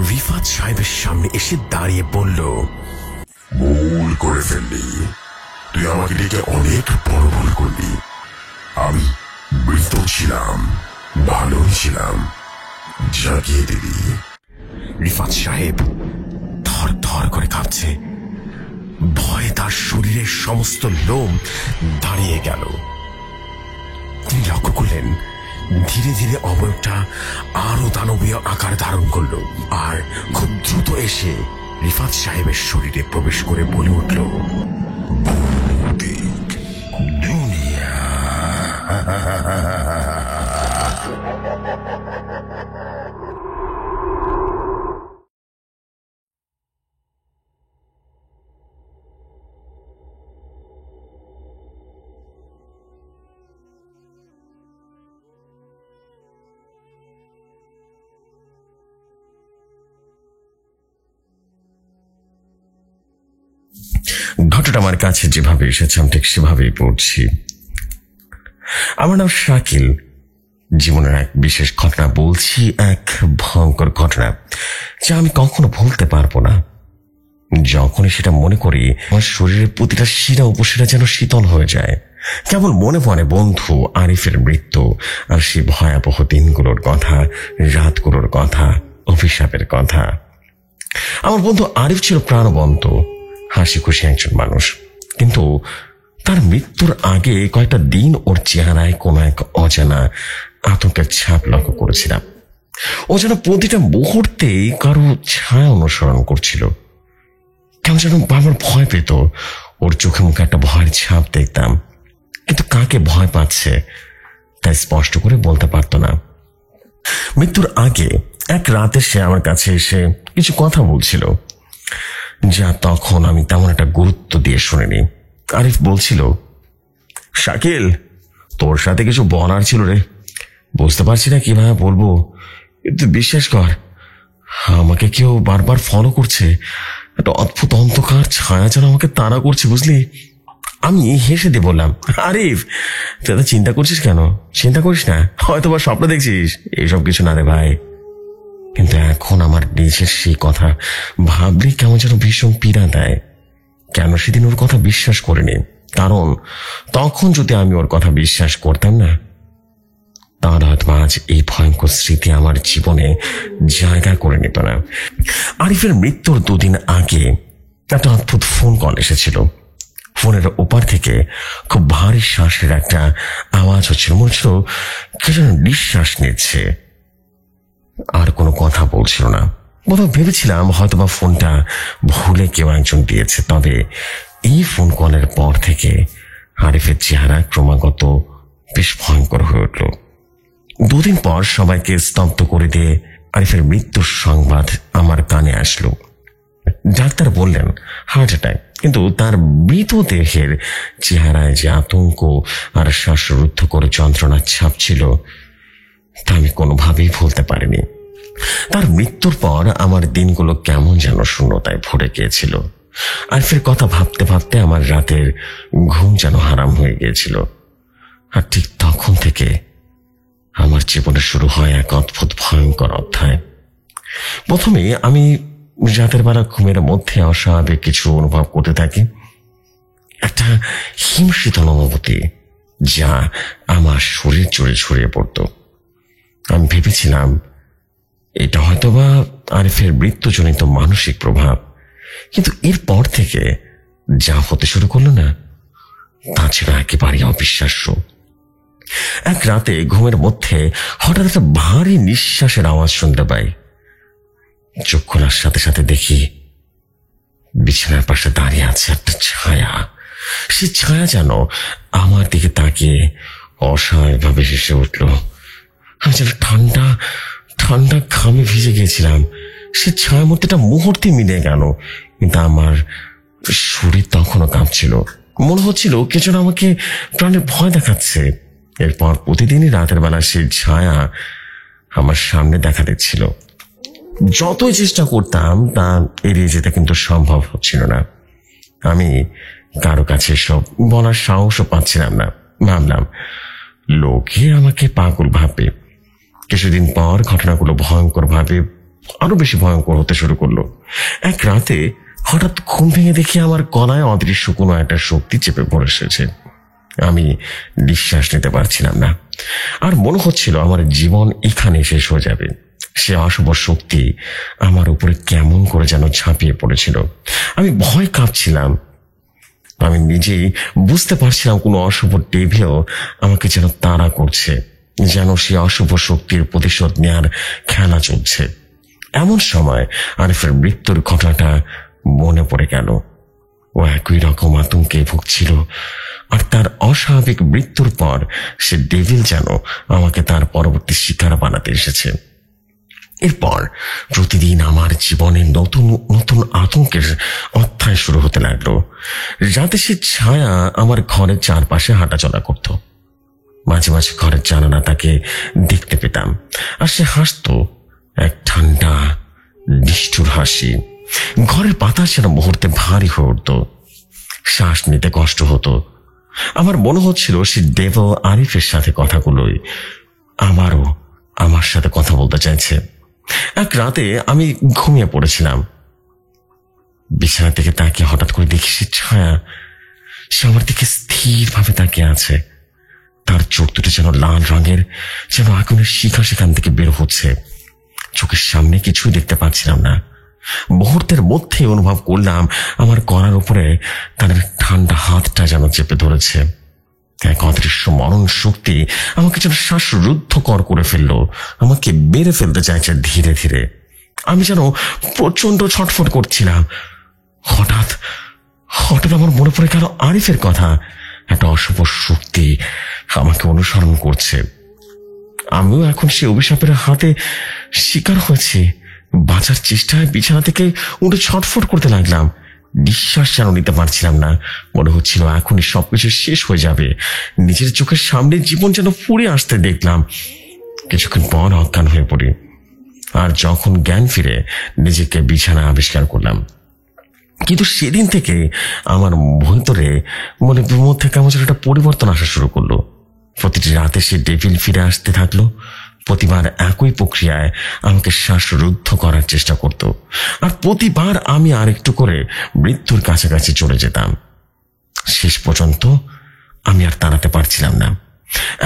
রিফাত সাহেবের সামনে এসে দাঁড়িয়ে বলল, ভুল করে ফেললি, তুই আমাকে ডেকে অনেক বড় ভুল করলি। আমি মৃত ছিলাম, ভালোই ছিলাম, জাগিয়ে দিবি। রিফাত সাহেব থর থর করে কাঁপছে, ভয়ে তার শরীরের সমস্ত লোম দাঁড়িয়ে গেল। তিনি লক্ষ্য করলেন ধীরে ধীরে অবয়বটা আরো দানবীয় আকার ধারণ করল, আর খুব দ্রুত এসে রিফাত সাহেবের শরীরে প্রবেশ করে বলে উঠল, দুনিয়া। ঘটনাটা আমার কাছে যেভাবে এসেছে আমি ঠিক সেভাবেই পড়ছি। আমার নাম শাকিল। জীবনের এক বিশেষ ঘটনা বলছি, এক ভয়ঙ্কর ঘটনা যা আমি কখনো ভুলতে পারবো না। যখনই সেটা মনে করি আমার শরীরের প্রতিটা শিরা উপশিরা যেন শীতল হয়ে যায়। কেবল মনে পড়ে বন্ধু আরিফের মৃত্যু আর সেই ভয়াবহ দিনগুলোর কথা, রাতগুলোর কথা, অভিশাপের কথা। আমার বন্ধু আরিফ ছিল প্রাণবন্ত, হাসি খুশি একজন মানুষ, কিন্তু তার মৃত্যুর আগে কয়েকটা দিন ওর চেহারায় কোনো এক অজানা আতঙ্কের ছাপ লক্ষ্য করেছিলাম। ও যেন প্রতিটা মুহূর্তে কারো ছায়া অনুসরণ করছিল। কেমন যেন বারবার ভয় পেত। ওর চোখে মুখে একটা ভয়ের ছাপ দেখতাম, কিন্তু কাকে ভয় পাচ্ছে তাই স্পষ্ট করে বলতে পারত না। মৃত্যুর আগে এক রাতে সে আমার কাছে এসে কিছু কথা বলছিল, যা তখন আমি তেমন একটা গুরুত্ব দিয়ে শুনিনি। আরিফ বলছিল, শাকিল, তোর সাথে কিছু বলার ছিল রে, বুঝতে পারছি না কিভাবে বলবো, কিন্তু বিশ্বাস কর আমাকে কেউ বারবার ফলো করছে, একটা অদ্ভুত অন্ধকার ছায়া যেন আমাকে তাড়া করছে, বুঝলি। আমি হেসে দিয়ে বললাম, আরিফ তুই এত চিন্তা করছিস কেন? চিন্তা করিস না, হয়তো বা স্বপ্ন দেখছিস, এইসব কিছু না রে ভাই। কিন্তু এখন আমার নিজের সেই কথা ভাবলেই কেমন যেন ভীষণ পীড়া দেয়। কেন সেদিন ওর কথা বিশ্বাস করিনি? কারণ তখন যদি আমি ওর কথা বিশ্বাস করতাম না, তার হয়তো আজ এই ভয়ঙ্কর স্মৃতি আমার জীবনে জায়গা করে নিত না। আরিফের মৃত্যুর দুদিন আগে একটা অদ্ভুত ফোন কল এসেছিল। ফোনের ওপার থেকে খুব ভারী শ্বাসের একটা আওয়াজ হচ্ছিল, মনে হচ্ছিল কে যেন নিঃশ্বাস নিচ্ছে, আর কোনো কথা বলছিল না। বোধহয় ভেবেছিলাম হয়তোবা ফোনটা ভুলে কেউ একজন দিয়েছে। তবে এই ফোন কলের পর থেকে আরিফের চেহারা ক্রমাগত বেশ ভয়ঙ্কর হয়ে উঠল। দুদিন পর সবাইকে স্তব্ধ করে দিয়ে আরিফের মৃত্যুর সংবাদ আমার কানে আসলো। ডাক্তার বললেন হার্ট অ্যাটাক, কিন্তু তার মৃতদেহের চেহারায় যে আতঙ্ক আর শ্বাসরুদ্ধ করে যন্ত্রণার ছাপ ছিল তা আমি কোনোভাবেই ভুলতে পারিনি। তার মৃত্যুর পর আমার দিনগুলো কেমন যেন শূন্যতায় ভরে গিয়েছিল। আরিফের কথা ভাবতে ভাবতে আমার রাতের ঘুম যেন হারাম হয়ে গিয়েছিল। আর ঠিক তখন থেকে আমার জীবনে শুরু হয় এক অদ্ভুত ভয়ঙ্কর অধ্যায়। প্রথমে আমি রাতের বেলা ঘুমের মধ্যে অস্বাভাবিক কিছু অনুভব করতে থাকি, একটা হিমশীতল অনুভূতি যা আমার শরীর জুড়ে ছড়িয়ে পড়ত। আমি ভেবেছিলাম এটা হয়তোবা আরিফের মৃত্যুজনিত মানসিক প্রভাব, কিন্তু এরপর থেকে যা হতে শুরু করলো না তা ছিল একেবারে অবিশ্বাস্য। এক রাতে ঘুমের মধ্যে হঠাৎ একটা ভারী নিঃশ্বাসের আওয়াজ শুনতে পাই। চোখ খোলার সাথে সাথে দেখি বিছানার পাশে দাঁড়িয়ে আছে একটা ছায়া। সে ছায়া যেন আমার দিকে তাকিয়ে অসহায়ভাবে হেসে উঠল। আমি যেন ঠান্ডা ঠান্ডা ঘামে ভিজে গিয়েছিলাম। সে ছায়া মূর্তিটা মুহূর্তে মিলে গেল, কিন্তু আমার শরীর তখনও কাঁপছিল। মনে হচ্ছিল কে যেন আমাকে প্রাণের ভয় দেখাচ্ছে। এরপর প্রতিদিনই রাতের বেলা সেই ছায়া আমার সামনে দেখা দিচ্ছিল। যতই চেষ্টা করতাম তা এড়িয়ে যেতে কিন্তু সম্ভব হচ্ছিল না। আমি কারো কাছে সব বলার সাহসও পাচ্ছিলাম না। ভাবলাম লোকে আমাকে পাগল ভাববে। কিছুদিন পর ঘটনাগুলো ভয়ঙ্কর ভাবে আরো বেশি ভয়ঙ্কর হতে শুরু করলো। এক রাতে হঠাৎ ঘুম ভেঙে দেখি আমার গলায় অদৃশ্য কোনো একটা শক্তি চেপে পড়ে এসেছে। আমি নিঃশ্বাস নিতে পারছিলাম না, আর মনে হচ্ছিল আমার জীবন এখানে শেষ হয়ে যাবে। সে অশুভ শক্তি আমার উপরে কেমন করে যেন ঝাঁপিয়ে পড়েছিল। আমি ভয় কাঁপছিলাম। আমি নিজেই বুঝতে পারছিলাম কোনো অশুভ ডেভিল আমাকে যেন তাড়া করছে, যেন সে অশুভ শক্তির প্রতিশোধ নেয়ার খেলা চলছে। এমন সময় আরিফের মৃত্যুর ঘটনাটা মনে পড়ে গেল। ও একই রকম আতঙ্কে ভুগছিল, আর তার অস্বাভাবিক মৃত্যুর পর সে ডেভিল যেন আমাকে তার পরবর্তী শিকার বানাতে এসেছে। এরপর প্রতিদিন আমার জীবনে নতুন নতুন আতঙ্কের অধ্যায় শুরু হতে লাগলো। রাতে সে ছায়া আমার ঘরের চারপাশে হাঁটাচলা করত। মাঝে মাঝে ঘরের জানালা তাকে দেখতে পেতাম, আর সে হাসতো, এক ঠান্ডা নিষ্ঠুর হাসি। ঘরের বাতাস যেন মুহূর্তে ভারী হয়ে উঠত, শ্বাস নিতে কষ্ট হতো। আমার মনে হচ্ছিল সে ডেভিল আরিফের সাথে কথাগুলোই আমারও আমার সাথে কথা বলতে চাইছে। এক রাতে আমি ঘুমিয়ে পড়েছিলাম। বিছানা থেকে তাকিয়ে হঠাৎ করে দেখি সে ছায়া, সে আমার দিকে স্থিরভাবে তাকিয়ে আছে। তার চোখ দুটো যেন লাল রঙের, যেন আগুনের শিখা সেখান থেকে বের হচ্ছে। চোখের সামনে কিছুই দেখতে পাচ্ছিলাম না। মুহূর্তের মধ্যে অনুভব করলাম আমার গলার উপরে তার ঠান্ডা হাতটা যেন চেপে ধরেছে। এক অদৃশ্য মরণ শক্তি আমাকে যেন শ্বাসরুদ্ধকর করে ফেললো, আমাকে মেরে ফেলতে চাইছে ধীরে ধীরে। আমি যেন প্রচন্ড ছটফট করছিলাম। হঠাৎ হঠাৎ আমার মনে পড়ে গেল আরিফের কথা। একটা অশুভ শক্তি আমাকে অনুসরণ করছে। আমিও এখন সে অভিশাপের হাতে শিকার হয়েছি। বাঁচার চেষ্টায় বিছানা থেকে উঠে ছটফট করতে লাগলাম। নিঃশ্বাস যেন নিতে পারছিলাম না। মনে হচ্ছিল এখনই সবকিছু শেষ হয়ে যাবে। নিজের চোখের সামনে জীবন যেন ফুরে আসতে দেখলাম। কিছুক্ষণ পর অজ্ঞান হয়ে পড়ি, আর যখন জ্ঞান ফিরে নিজেকে বিছানা আবিষ্কার করলাম। কিন্তু সেদিন থেকে আমার ভিতরে মনের মধ্যে কেমন যেন একটা পরিবর্তন আসা শুরু করলো। প্রতিটি রাতে সে ডেভিল ফিরে আসতে থাকলো। প্রতিবার একই প্রক্রিয়ায় আমাকে শ্বাসরুদ্ধ করার চেষ্টা করত, আর প্রতিবার আমি আরেকটু করে মৃত্যুর কাছাকাছি চলে যেতাম। শেষ পর্যন্ত আমি আর তাড়াতে পারছিলাম না।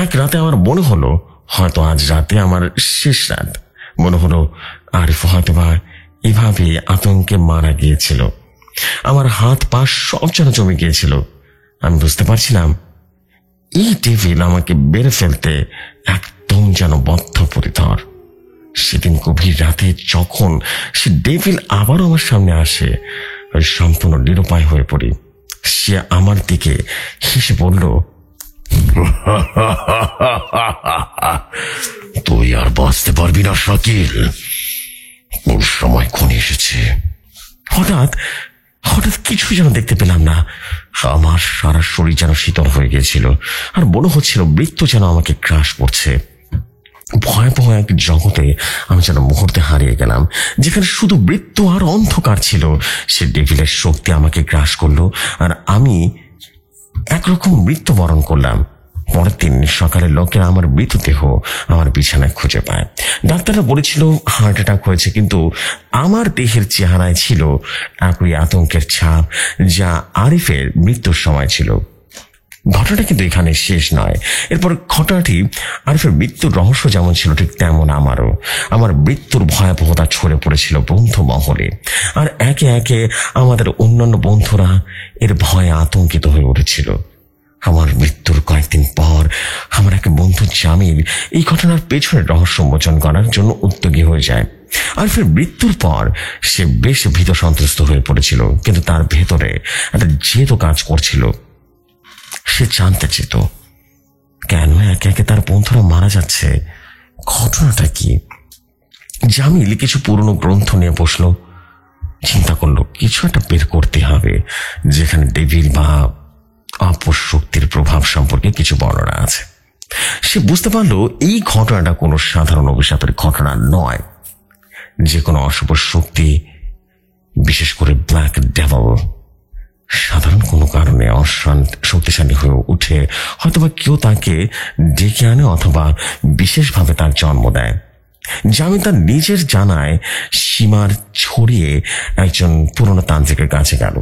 এক রাতে আমার মনে হলো হয়তো আজ রাতে আমার শেষ রাত। মনে হলো আরিফ হয়তো বা এভাবে আতঙ্কে মারা গিয়েছিল। আমার হাত পা সব যেন জমে গিয়েছিল। আমি বুঝতে পারছিলাম এই ডেভিল আমাকে বেড়ে ফেলতে একদম যেন বদ্ধপরিকর। সেদিন গভীর রাতে যখন সে ডেভিল আবারও আমার সামনে আসে, আমি সম্পূর্ণ নিরুপায় হয়ে পড়ি। সে আমার দিকে হেসে বলল, তুই আর বাঁচতে পারবি না শাকিল, ওর সময় ক্ষণে এসেছে। হঠাৎ হঠাৎ কিছু যেন দেখতে পেলাম না। আমার সারা শরীর যেন শীতল হয়ে গিয়েছিল, আর মনে হচ্ছিল মৃত্যু যেন আমাকে গ্রাস করছে। ভয়াবহ এক জগতে আমি যেন মুহূর্তে হারিয়ে গেলাম, যেখানে শুধু মৃত্যু আর অন্ধকার ছিল। সে ডেভিলের শক্তি আমাকে গ্রাস করলো, আর আমি একরকম মৃত্যুবরণ করলাম। পরের দিন সকালে লোকেরা আমার মৃতদেহ আমার বিছানায় খুঁজে পায়। ডাক্তাররা বলেছিল হার্ট অ্যাটাক হয়েছে, কিন্তু আমার দেহের চেহারায় ছিল একই আতঙ্কের ছাপ যা আরিফের মৃত্যুর সময় ছিল। ঘটনাটা কিন্তু এখানে শেষ নয়। এরপর ঘটনাটি আরিফের মৃত্যুর রহস্য যেমন ছিল ঠিক তেমন আমারও। আমার মৃত্যুর ভয়াবহতা ছড়ে পড়েছিল বন্ধু মহলে, আর একে একে আমাদের অন্যান্য বন্ধুরা এর ভয়ে আতঙ্কিত হয়ে উঠেছিল। আমার মৃত্যুর কয়েকদিন পর আমার এক বন্ধু জামিল এই ঘটনার পেছনের রহস্য উন্মোচন করার জন্য উদ্যোগী হয়ে যায়। আরিফের মৃত্যুর পর সে বেশ ভীত সন্ত্রস্ত হয়ে পড়েছিল, কিন্তু তার ভেতরে একটা জেদ কাজ করছিল। সে জানতে চেত কেন একে একে তার বন্ধুরা মারা যাচ্ছে, ঘটনাটা কি। জামিল কিছু পুরনো গ্রন্থ নিয়ে বসলো, চিন্তা করলো কিছু একটা বের করতে হবে যেখানে ডেভিল বা অপশক্তির প্রভাব সম্পর্কে কিছু বর্ণনা আছে। সে বুঝতে পারলো এই ঘটনাটা কোনো সাধারণ অভিশাপের ঘটনা নয়। যে কোনো অশুভ শক্তি, বিশেষ করে ব্ল্যাক ডেভিল, সাধারণ কোনো কারণে শক্তিশালী হয়ে উঠে হয়তোবা কেউ তাকে ডেকে আনে অথবা বিশেষভাবে তার জন্ম দেয়। জামিল তার নিজের জানায় সীমার ছড়িয়ে একজন পুরনো তান্ত্রিকের কাছে গেল,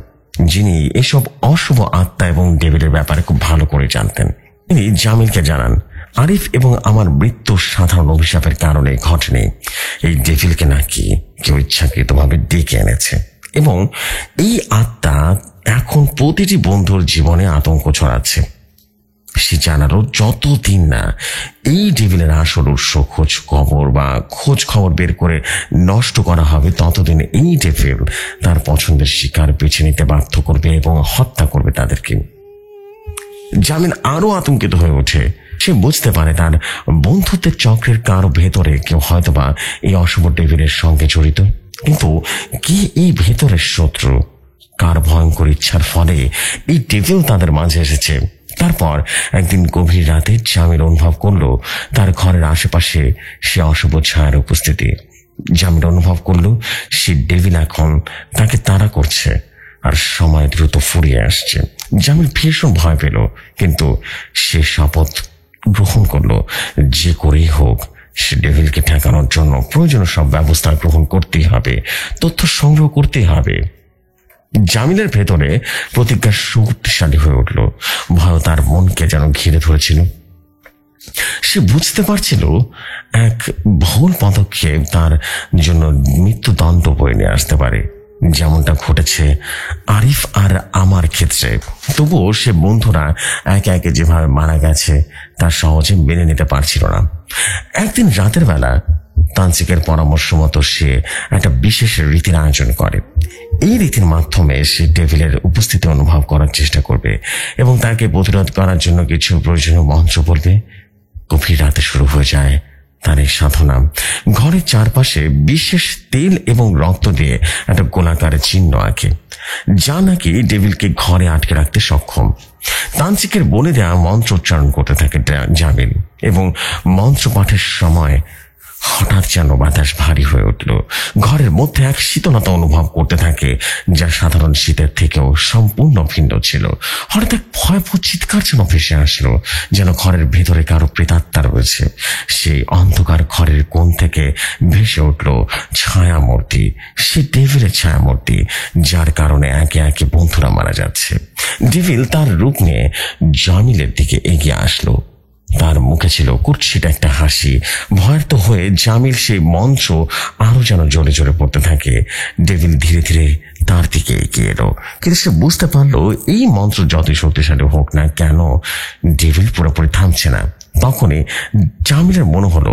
যিনি এসব অশুভ আত্মা এবং ডেভিলের ব্যাপারে খুব ভালো করে জানতেন। তিনি জামিলকে জানান, আরিফ এবং আমার মৃত্যু সাধারণ অভিশাপের কারণে ঘটেনি। এই ডেভিলকে নাকি কেউ ইচ্ছাকৃতভাবে ডেকে এনেছে এবং এই আত্মা এখন প্রতিটি বন্ধুর জীবনে আতঙ্ক ছড়াচ্ছে। সে জানালো, যতদিন না এই ডেভিলের আসল উৎস খোঁজ খবর বের করে নষ্ট করা হবে, ততদিন এই ডেভিল তার পছন্দের শিকার বেছে নিতে বাধ্য করবে এবং হত্যা করবে তাদেরকে। জামিল আরো আতঙ্কিত হয়ে ওঠে। সে বুঝতে পারে তার বন্ধুত্বের চক্রের কারো ভেতরে কেউ হয়তোবা এই অশুভ ডেভিলের সঙ্গে জড়িত। কিন্তু কি এই ভেতরের শত্রু? কার ভয়ঙ্কর ইচ্ছার ফলে এই ডেভিল তাদের মাঝে এসেছে? তারপর একদিন গভীর রাতে জামিল অনুভব করলো তার ঘরের আশেপাশে সে অশুভ ছায়ার উপস্থিতি। জামিল অনুভব করলো সে ডেভিল এখন তাকে তাড়া করছে আর সময় দ্রুত ফুরিয়ে আসছে। জামিল ভীষণ ভয় পেল, কিন্তু সে শপথ গ্রহণ করলো যে করেই হোক সে ডেভিলকে ঠেকানোর জন্য প্রয়োজনীয় সব ব্যবস্থা গ্রহণ করতেই হবে, তথ্য সংগ্রহ করতেই হবে। জামিলের ভেতরে প্রতিজ্ঞা শক্তিশালী হয়ে উঠল। ভয় তার মনকে যেন ঘিরে ধরেছিল। সে বুঝতে পারছিল এক ভুল পদক্ষেপ তার জন্য মৃত্যুদণ্ড বয়ে নিয়ে আসতে পারে, যেমনটা ঘটেছে আরিফ আর আমার ক্ষেত্রে। তবুও সে বন্ধুরা একে একে যেভাবে মারা গেছে তা সহজে মেনে নিতে পারছিল না। একদিন রাতের বেলা তান্ত্রিকের পরামর্শ মতো সে একটা বিশেষ রীতির আয়োজন করে। এই রীতির মাধ্যমে সে ডেভিলের উপস্থিতি অনুভব করার চেষ্টা করবে এবং তাকে প্রতিরোধ করার জন্য কিছু প্রয়োজনীয় মন্ত্র বলবে। গভীর রাতে শুরু হয়ে যায় তার এই সাধনা। ঘরের চারপাশে বিশেষ তেল এবং রক্ত দিয়ে একটা গোলাকারের চিহ্ন আঁকে, যা নাকি ডেভিলকে ঘরে আটকে রাখতে সক্ষম। তান্ত্রিকের বলে দেওয়া মন্ত্র উচ্চারণ করতে থাকে জামিল এবং মন্ত্র পাঠের সময় হঠাৎ যেন বাতাস ভারী হয়ে উঠল। ঘরের মধ্যে এক শীতলতা অনুভব করতে থাকে, যা সাধারণ শীতের থেকেও সম্পূর্ণ ভিন্ন ছিল। হঠাৎ এক ভয়াবহ চিৎকার যেন ভেসে আসলো, যেন ঘরের ভেতরে কারো প্রেতাত্মা রয়েছে। সেই অন্ধকার ঘরের কোণ থেকে ভেসে উঠল ছায়ামূর্তি, সে ডেভিলের ছায়ামূর্তি, যার কারণে একে একে বন্ধুরা মারা যাচ্ছে। ডেভিল তার রূপ নিয়ে জামিলের দিকে এগিয়ে আসলো। তার মুখে ছিল কুৎসিত একটা হাসি। ভয়ার্ত হয়ে জামিল সেই মঞ্চ আরো যেন জোরে জোরে পড়তে থাকে। ডেভিল ধীরে ধীরে তার দিকে এগিয়ে এলো, কিন্তু সে বুঝতে পারলো এই মন্ত্র যতই শক্তিশালী হোক না কেন, ডেভিল পুরোপুরি থামছে না। তখনই জামিলের মনে হলো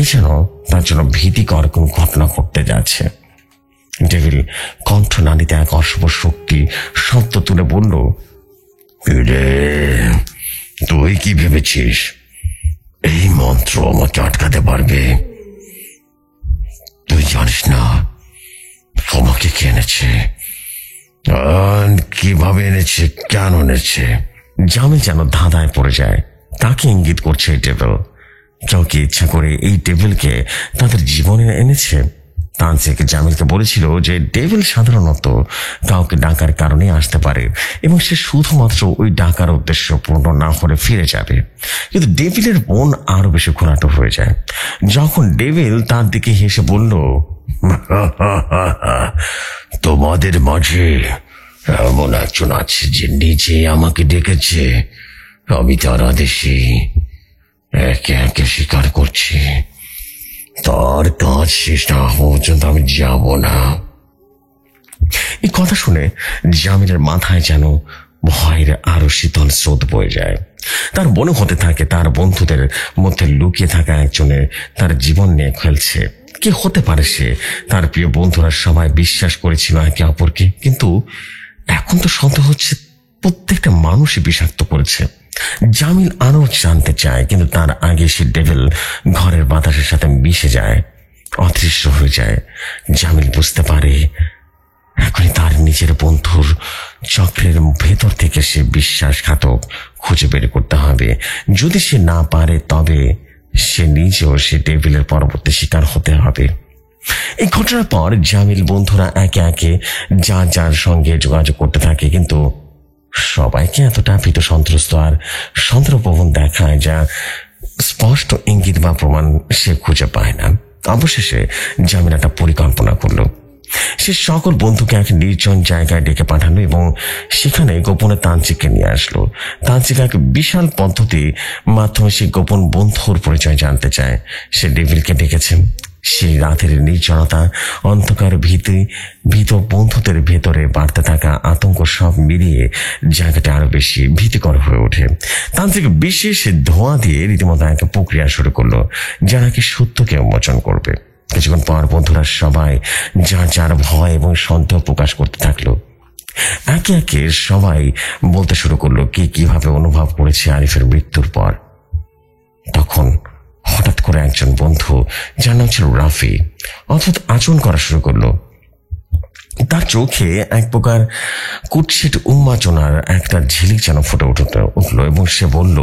এই যেন তার জন্য ভীতিকর কোন ঘটনা ঘটতে যাচ্ছে। ডেভিল কণ্ঠনালীতে এক অশুভ শক্তি শব্দ তুলে বলল, তুই কি ভেবেছিস এই মন্ত্র আমাকে আটকাতে পারবে? তুই জানিস না তোমাকে কে এনেছে, কিভাবে এনেছে, কেন এনেছে? জামিল যেন ধাঁধায় পড়ে যায়। তাকে ইঙ্গিত করছে এই ডেভিল। কেউ কি ইচ্ছা করে এই ডেভিলকে তাদের জীবনে এনেছে? তান্ত্রিক জামিলকে বলেছিল যে ডেভিল সাধারণত কাউকে ডাকার কারণে আসতে পারে এবং সে শুধুমাত্র ওই ডাকার উদ্দেশ্য পূর্ণ না হলে ফিরে যাবে। কিন্তু ডেভিলের মন আরো বেশি ঘোরাটো হয়ে যায় যখন ডেভিল তার দিকে হেসে বলল, তোমাদের মাঝে এমন একজন আছে যে নিজে আমাকে ডেকেছে, আমি তার আদেশে একে একে স্বীকার করছি। তার কাজ শেষ না পর্যন্ত আমি যাব না। এই কথা শুনে জামিলের মাথায় যেন ভয়ের আরো শীতল স্রোত বয়ে যায়। তার মনে হতে থাকে তার বন্ধুদের মধ্যে লুকিয়ে থাকা একজনে তার জীবন নিয়ে খেলছে। কে হতে পারে সে? তার প্রিয় বন্ধুরা সবাই বিশ্বাস করেছিল একে অপরকে, কিন্তু এখন তো সন্দেহ হচ্ছে প্রত্যেকটা মানুষই বিষাক্ত করেছে। জামিল আরো জানতে চায়, কিন্তু তার আগে সে ডেভিল ঘরের বাতাসের সাথে মিশে যায়, অদৃশ্য হয়ে যায়। জামিল বুঝতে পারে এখনই তার নিজের বন্ধুর চক্রের ভেতর থেকে সে বিশ্বাসঘাতক খুঁজে বের করতে হবে। যদি সে না পারে তবে সে নিজেও সে ডেভিলের পরবর্তী শিকার হতে হবে। এই ঘটনার পর জামিল বন্ধুরা একে একে যার সঙ্গে যোগাযোগ করতে থাকে, কিন্তু সবাইকে এতটা ভীত সন্ত্রস্ত আর সন্ত্রপ্রবণ দেখায় যা স্পষ্ট ইঙ্গিত বা প্রমাণ সে খুঁজে পায় না। অবশেষে জামিন একটা পরিকল্পনা করলো। সে সকল বন্ধুকে এক নির্জন জায়গায় ডেকে পাঠানো এবং সেখানে গোপনে তান্ত্রিককে নিয়ে আসলো। তান্ত্রিক এক বিশাল পদ্ধতি মাধ্যমে সে গোপন বন্ধুর পরিচয় জানতে চায়। সে ডেভিলকে ডেকেছে। সেই রাতের নির্জনতা, অন্ধকার, ভীত বন্ধুদের ভেতরে বাড়তে থাকা আতঙ্ক সব মিলিয়ে জায়গাটা আরো বেশি ভীতিকর হয়ে ওঠে। তান্ত্রিক বিশেষ ধোঁয়া দিয়ে রীতিমতো এক প্রক্রিয়া শুরু করলো, যা নাকি সত্যকে উন্মোচন করবে। কিছুক্ষণ পর বন্ধুরা সবাই যার যার ভয় এবং সন্দেহ প্রকাশ করতে থাকলো। একে একে সবাই বলতে শুরু করলো কিভাবে অনুভব করেছে আরিফের মৃত্যুর পর। তখন হঠাৎ করে একজন বন্ধু, যার নাম ছিল রাফি, অদ্ভুত আচরণ করা শুরু করলো। তার চোখে এক প্রকার কুৎসিত উন্মাদনার একটা ঝিলিক যেন ফুটে উঠলো এবং সে বলল,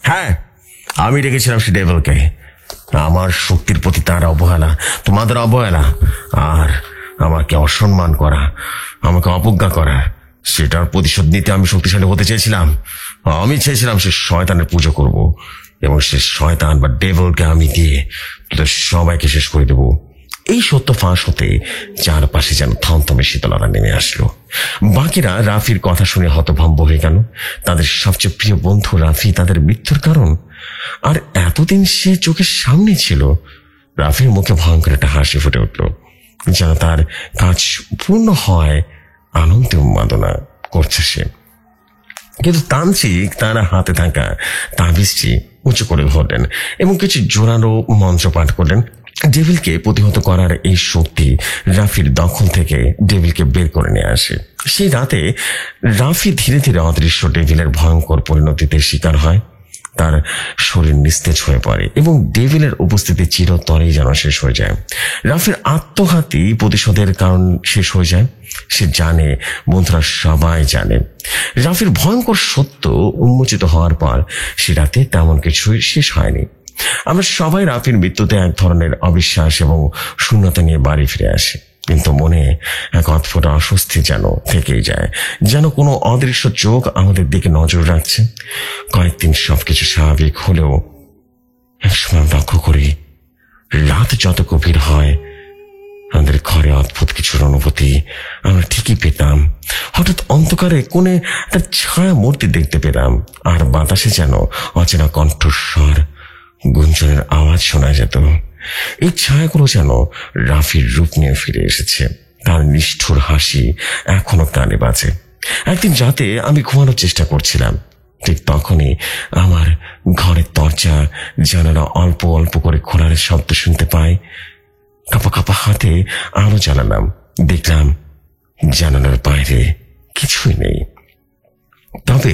হ্যাঁ, আমি ডেকেছিলাম সে ডেভিলকে। আমার শক্তির প্রতি তার অবহেলা, তোমাদের অবহেলা, আর আমাকে অসম্মান করা, আমাকে অবজ্ঞা করা, সেটার প্রতিশোধ নিতে আমি শক্তিশালী হতে চেয়েছিলাম। আমি চেয়েছিলাম সে শয়তানের পুজো করব এবং সে শয়তান বা ডেভিলকে আমি দিয়ে তোদের সবাইকে শেষ করে দেব। এই সত্য ফাঁস হতে চারপাশে যেন থমথমে শীতলতা নেমে আসলো। বাকিরা রাফির কথা শুনে হতভম্ব হয়ে গেল। তাদের সবচেয়ে প্রিয় বন্ধু রাফি তাদের মৃত্যুর কারণ, আর এতদিন সে চোখের সামনে ছিল। রাফির মুখে ভয়ঙ্কর একটা হাসি ফুটে উঠল, যেন তার কাজ পূর্ণ হয় আনন্দে উন্মাদনা করছে সে। কিন্তু তান্ত্রিক তার হাতে থাকা তাবিজটি উঁচু করে ধরলেন এবং কিছু জোরালো মন্ত্র পাঠ করলেন। ডেভিলকে প্রতিহত করার এই শক্তি রাফির দখল থেকে ডেভিলকে বের করে নিয়ে আসে। সেই রাতে রাফি ধীরে ধীরে অদৃশ্য ডেভিলের ভয়ঙ্কর পরিণতিতে শিকার হয়। তার শরীর নিস্তেজ হয়ে পড়ে এবং ডেভিলের উপস্থিতি চিরতরেই যেন শেষ হয়ে যায়। রাফির আত্মঘাতী প্রতিশোধের কারণ শেষ হয়ে যায়। সে জানে, বন্ধুরা সবাই জানে, রাফির ভয়ঙ্কর সত্য উন্মোচিত হওয়ার পর সে রাতে তেমন কিছুই শেষ হয়নি। আমরা সবাই রাফির মৃত্যুতে এক ধরনের অবিশ্বাস এবং শূন্যতা নিয়ে বাড়ি ফিরে আসি, কিন্তু মনে এক অদ্ভুত অস্বস্তি যেন থেকেই যায়, যেন কোনো অদৃশ্য চোখ আমাদের দিকে নজর রাখছে। কয়েকদিন সবকিছু স্বাভাবিক হলেও একসময় লক্ষ্য করি রাত যত গভীর হয় আমাদের ঘরে অদ্ভুত কিছুর অনুভূতি আমরা ঠিকই পেতাম। হঠাৎ অন্ধকারে কোণে একটা ছায়া মূর্তি দেখতে পেলাম, আর বাতাসে যেন অচেনা কণ্ঠস্বর, গুঞ্জনের আওয়াজ শোনা যেত। এই ছায়াগুলো যেন রাফির রূপ নিয়ে ফিরে এসেছে। তার নিষ্ঠুর হাসি এখনো কানে বাজে। একদিন রাতে আমি ঘুমানোর চেষ্টা করছিলাম, ঠিক তখনই আমার ঘরের দরজা জানালা অল্প অল্প করে খোলার শব্দ শুনতে পাই। কাপা কাপা হাতে আলো জ্বালালাম, দেখলাম জানালার বাইরে কিছুই নেই, তবে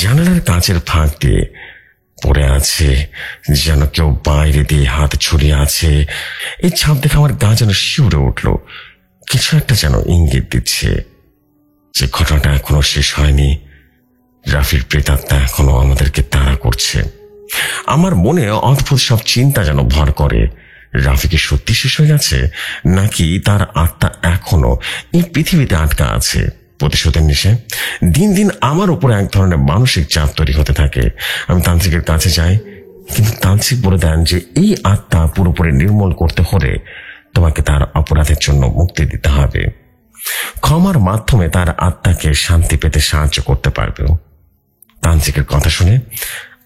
জানালার কাঁচের ফাঁক দিয়ে পড়ে আছে যেন কেউ বাইরে দিয়ে হাত ছড়িয়ে আছে। এই ছাপ দেখে আমার গা যেন শিউরে উঠল। কিছু একটা যেন ইঙ্গিত দিচ্ছে যে ঘটনাটা এখনো শেষ হয়নি। রাফির প্রেতাত্মা এখনো আমাদেরকে তাড়া করছে। আমার মনে অদ্ভুত সব চিন্তা যেন ভর করে। রাফি কি সত্যি শেষ হয়ে গেছে, নাকি তার আত্মা এখনো এই পৃথিবীতে আটকা আছে প্রতিশোধের নেশায়? দিন দিন আমার উপরে এক ধরনের মানসিক চাপ তৈরি হতে থাকে। আমি তান্ত্রিকের কাছে যাই, কিন্তু তান্ত্রিক বলে দেন যে এই আত্মা পুরোপুরি নির্মূল করতে হলে তোমাকে তার অপরাধের জন্য মুক্তি দিতে হবে। ক্ষমার মাধ্যমে তার আত্মাকে শান্তি পেতে সাহায্য করতে পারবে। তান্ত্রিকের কথা শুনে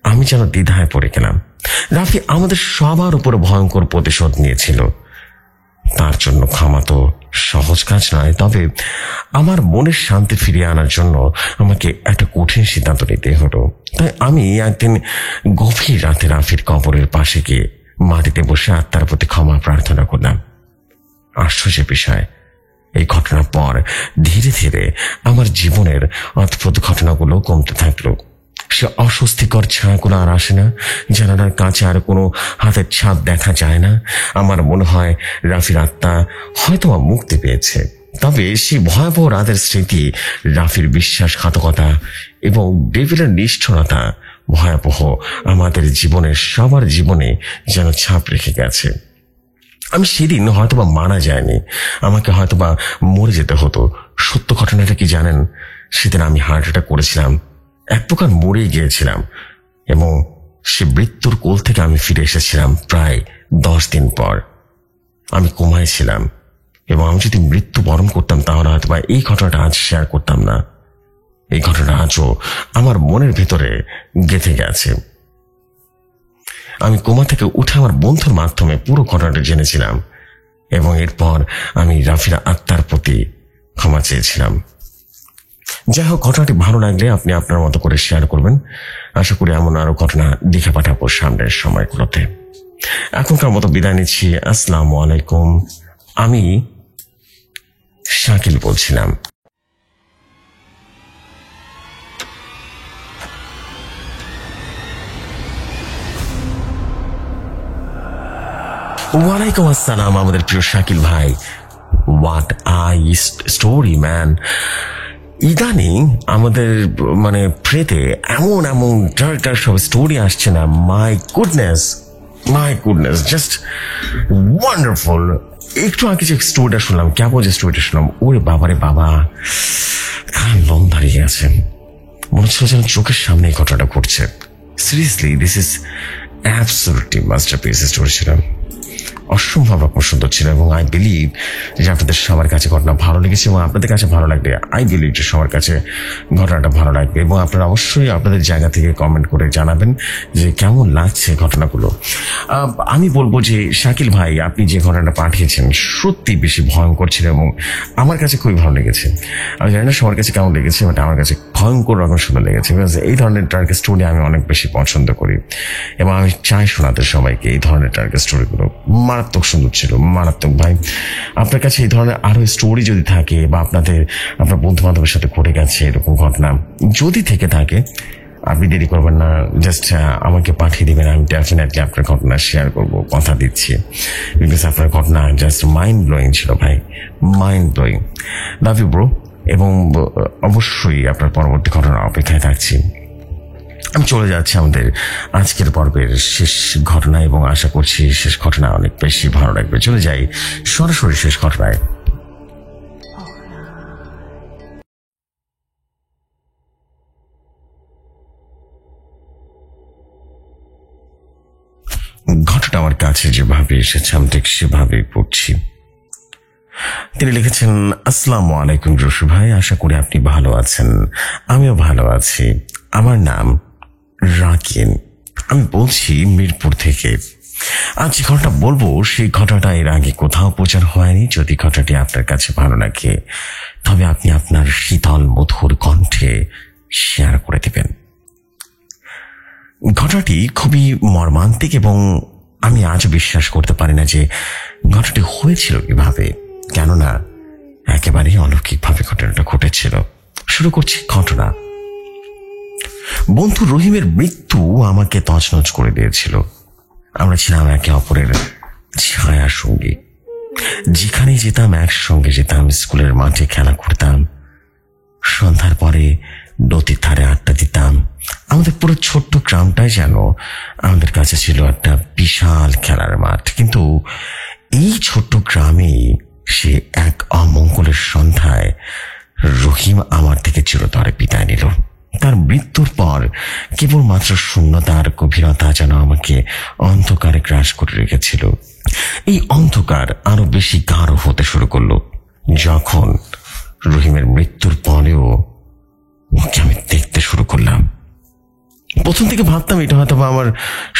আমি যেন দ্বিধায় পড়ে গেলাম। রাফি আমাদের সবার উপরে ভয়ঙ্কর প্রতিশোধ নিয়েছিল। তার জন্য ক্ষমা তো সহজ কাজ নয়, তবে আমার মনের শান্তি ফিরিয়ে আনার জন্য আমাকে একটা কঠিন সিদ্ধান্ত নিতে হলো। তাই আমি একদিন গভীর রাতে রাফির কবরের পাশে গিয়ে মাটিতে বসে আত্মার প্রতি ক্ষমা প্রার্থনা করলাম। আশ্চর্যের বিষয়, এই ঘটনার পর ধীরে ধীরে আমার জীবনের অদ্ভুত ঘটনাগুলো কমতে থাকলো। সে অস্বস্তিকর ছায়াগুলো আর আসে না, জানালার কাছে আর কোনো হাতের ছাপ দেখা যায় না। আমার মনে হয় রাফির আত্মা হয়তো মুক্তি পেয়েছে, তবে সেই ভয়াবহ রাতের স্মৃতি, রাফির বিশ্বাসঘাতকতা এবং ডেভিলের নিষ্ঠুরতা ভয়াবহ আমাদের জীবনের সবার জীবনে যেন ছাপ রেখে গেছে। আমি সেদিন হয়তোবা মারা যায়নি, আমাকে হয়তোবা মরে যেতে হতো। সত্য ঘটনাটা কি জানেন? সেদিন আমি হার্ট অ্যাটাক করেছিলাম, এক প্রকার মরেই গিয়েছিলাম, এবং সে মৃত্যুর কোল থেকে আমি ফিরে এসেছিলাম প্রায় 10 দিন পর। আমি কোমায় ছিলাম, এবং আমি যদি মৃত্যুবরণ করতাম তাহলে হয়তো বা এই ঘটনাটা আজ শেয়ার করতাম না। এই ঘটনা আজও আমার মনের ভেতরে গেঁথে গেছে। আমি কোমা থেকে উঠে আমার বন্ধুর মাধ্যমে পুরো ঘটনাটা জেনেছিলাম, এবং এরপর আমি রাফির আত্মার প্রতি ক্ষমা চেয়েছিলাম। যাই হোক, ঘটনাটি ভালো লাগলে আপনি আপনার মতো করে শেয়ার করবেন। আশা করি এমন আরো ঘটনা লিখে পাঠাবো সামনের সময়গুলোতে। এখনকার মতো বিদায় নিচ্ছি। আসসালামু আলাইকুম। আমি শাকিল বলছিলাম। ওয়ালাইকুম আসসালাম আমাদের প্রিয় শাকিল ভাই। What I story man. ইদানিং আমাদের প্রেতে এমন ডার্ক সব স্টোরি আসছে না। My goodness, just wonderful. একটু আগে যে স্টোরিটা শুনলাম, কেমন যে স্টোরিটা শুনলাম, ওরে বাবারে বাবা, কান লোম দাঁড়িয়ে গেছে। মনে হচ্ছিল যেন চোখের সামনে এই ঘটনাটা ঘটছে। Seriously, this is absolutely masterpiece story ছিল। অসম্ভব রকম সুন্দর ছিল, এবং আই বিলিভ যে আপনাদের সবার কাছে ঘটনা ভালো লেগেছে, এবং আপনাদের কাছে ভালো লাগবে। আই বিলিভ যে সবার কাছে ঘটনাটা ভালো লাগবে, এবং আপনারা অবশ্যই আপনাদের জায়গা থেকে কমেন্ট করে জানাবেন যে কেমন লাগছে ঘটনাগুলো। আমি বলবো যে শাকিল ভাই, আপনি যে ঘটনাটা পাঠিয়েছেন সত্যি বেশি ভয়ঙ্কর ছিল, এবং আমার কাছে খুবই ভালো লেগেছে। আমি জানি না সবার কাছে কেমন লেগেছে, বাট আমার কাছে ভয়ঙ্কর রকম সুন্দর লেগেছে। বিকজ এই ধরনের ডার্ক স্টোরি আমি অনেক বেশি পছন্দ করি, এবং আমি চাই শোনাতে সবাইকে এই ধরনের ডার্ক স্টোরিগুলো। মারাত্মক সুন্দর ছিল, মারাত্মক। ভাই, আপনার কাছে এই ধরনের আরো স্টোরি যদি থাকে, বা আপনার বন্ধু বান্ধবের সাথে ঘটে গেছে এরকম ঘটনা যদি থেকে থাকে, আপনি দেরি করবেন না, জাস্ট আমাকে পাঠিয়ে দিবেন। আমি ডেফিনেটলি আপনার ঘটনা শেয়ার করবো, কথা দিচ্ছি। বিকজ আপনার ঘটনা জাস্ট মাইন্ড ব্লোয়িং ছিল ভাই, mind blowing. Love you bro, এবং অবশ্যই আপনার পরবর্তী ঘটনা অপেক্ষায় থাকছি। আমি চলে যাচ্ছি আমাদের আজকের পর্বের শেষ ঘটনা, এবং আশা করছি শেষ ঘটনা অনেক বেশি ভালো লাগবে। চলে যাই সরাসরি শেষ ঘটনায়। ঘটনা আমার কাছে যেভাবে এসেছে আমি ঠিক সেভাবেই পড়ছি। তিনি লিখেছেন, আসসালামু আলাইকুম রশু ভাই, আশা করি আপনি ভালো আছেন। আমিও ভালো আছি। আমার নাম রাকিন, আমি বলছি মিরপুর থেকে। আজ যে ঘটনা বলবো সেই ঘটনাটা এর আগে কোথাও প্রচার হয়নি। যদি ঘটনাটি আপনার কাছে ভালো লাগে তবে আপনি আপনার শীতল মধুর কণ্ঠে শেয়ার করে দেবেন। ঘটনাটি খুবই মর্মান্তিক, এবং আমি আজও বিশ্বাস করতে পারি না যে ঘটনাটি হয়েছিল কিভাবে, কেননা একেবারেই অলৌকিকভাবে ঘটনাটা ঘটেছিল। শুরু করছি ঘটনা। বন্ধু রহিমের মৃত্যু আমাকে তছনছ করে দিয়েছিল। আমরা ছিলাম একে অপরের ছায়া সঙ্গী। যেখানে যেতাম একসঙ্গে যেতাম, স্কুলের মাঠে খেলা করতাম, সন্ধ্যার পরে নদীর ধারে আড্ডা দিতাম। আমাদের পুরো ছোট্ট গ্রামটাই যেন আমাদের কাছে ছিল একটা বিশাল খেলার মাঠ। কিন্তু এই ছোট্ট গ্রামেই সে এক অমঙ্গলের সন্ধ্যায় রহিম আমার থেকে চিরতরে বিদায় নিল। তার মৃত্যুর পর কেবলমাত্র শূন্যতার গভীরতা যেন আমাকে অন্ধকারে গ্রাস করে রেখেছিল। এই অন্ধকার আরো বেশি গাঢ় হতে শুরু করলো যখন রহিমের মৃত্যুর পরেও ওকে আমি দেখতে শুরু করলাম। প্রথম থেকে ভাবতাম এটা হয়তো আমার